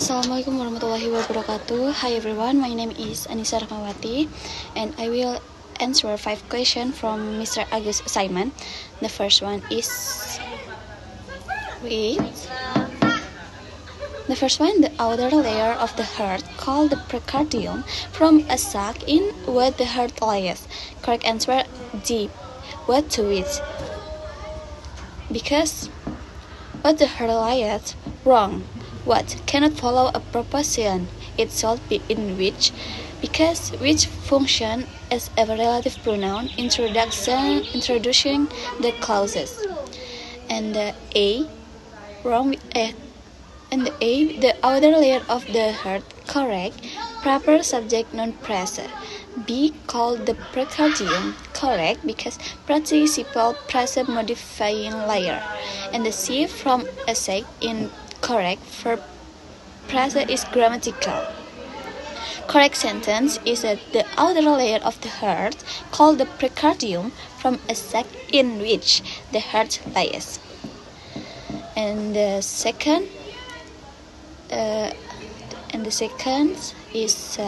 Assalamualaikum warahmatullahi wabarakatuh. Hi everyone, my name is Anissa Rahmawati and I will answer 5 questions from Mr. Agus assignment. The first one is the outer layer of the heart called the precardium from a sac in what the heart lies. Correct answer D. What to which? Because what the heart lies wrong. What cannot follow a proposition, it should be in which, because which function is a relative pronoun introducing the clauses. And the A, wrong with A. And the A, the outer layer of the heart, correct, proper subject non-pressure. B, called the precardium, correct, because participle present modifying layer. And the C, from a sec, in correct, verb present is grammatical. Correct sentence is that the outer layer of the heart, called the precardium, from a sac in which the heart lies. And the second is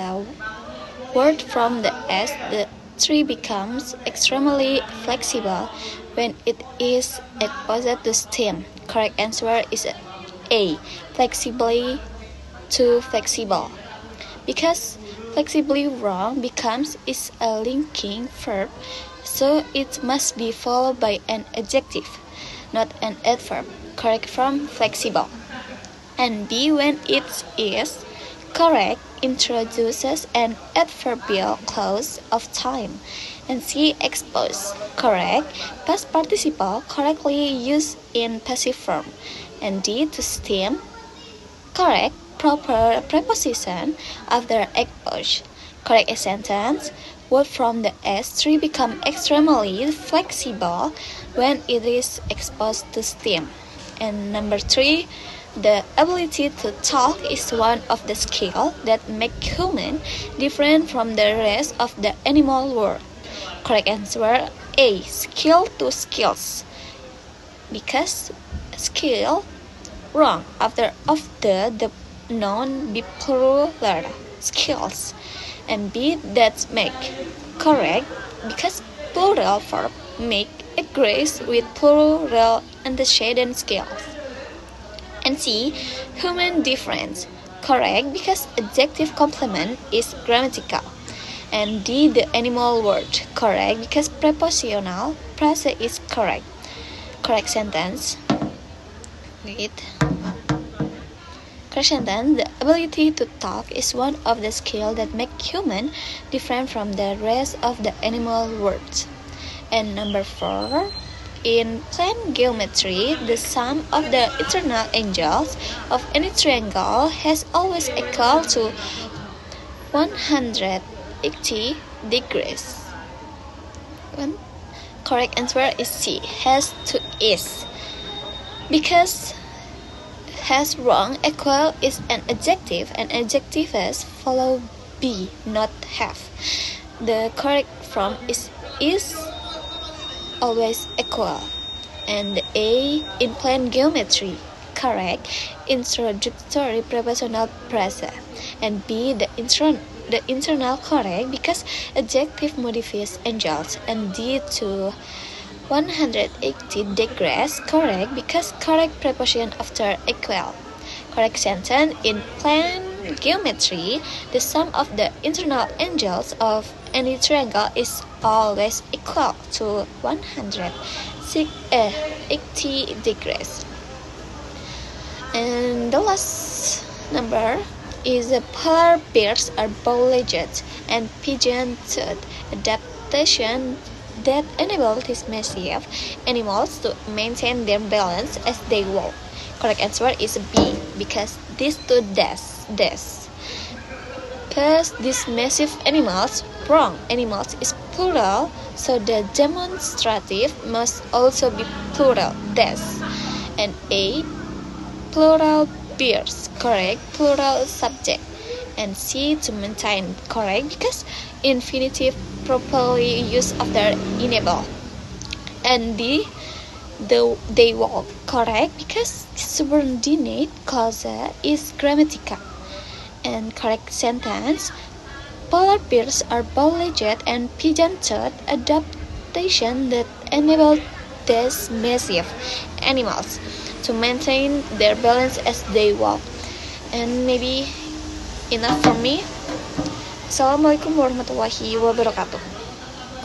word from the S. The tree becomes extremely flexible when it is exposed to steam. Correct answer is A. Flexibly to flexible. Because flexibly wrong becomes is a linking verb, so it must be followed by an adjective, not an adverb. Correct from flexible. And B, when it is correct, introduces an adverbial clause of time. And C, expose, correct, past participle correctly used in passive form. And D, to steam, correct, proper preposition after expose. Correct a sentence, word from the S, tree become extremely flexible when it is exposed to steam. And number 3, the ability to talk is one of the skills that make human different from the rest of the animal world. Correct answer A. Skill to skills. Because skill wrong after of the noun be plural skills. And B, that make correct because plural verb make agrees with plural antecedent skills. And C, human difference, correct because adjective complement is grammatical. And D, the animal word, correct because prepositional present is correct. Correct sentence. Correct sentence, the ability to talk is one of the skills that make human different from the rest of the animal world. And number 4, in plane geometry, the sum of the internal angles of any triangle has always equal to 180 degrees. Correct answer is C, has to is. Because has wrong equal is an adjective, and adjectives follow be, not have. The correct form is always equal. And the A, in plane geometry, correct, introductory prepositional present. And B, the internal correct because adjective modifies angles. And D, to 180 degrees, correct because correct preposition after equal. Correct sentence, in plane geometry, the sum of the internal angles of any triangle is always equal to 180 degrees. And the last number is the polar bears are bow-legged and pigeon-toed adaptation that enable these massive animals to maintain their balance as they walk. Correct answer is B, because these two dash. Because these massive animals, wrong, animals is plural, so the demonstrative must also be plural, dash. And A, plural bears, correct, plural subject. And C, to maintain, correct, because infinitive properly used after enable. And D, they walk. Correct, because subordinate clause is grammatical. And correct sentence: polar bears are bow-legged and pigeon-toed adaptation that enable these massive animals to maintain their balance as they walk. And maybe enough for me. Assalamualaikum warahmatullahi wabarakatuh.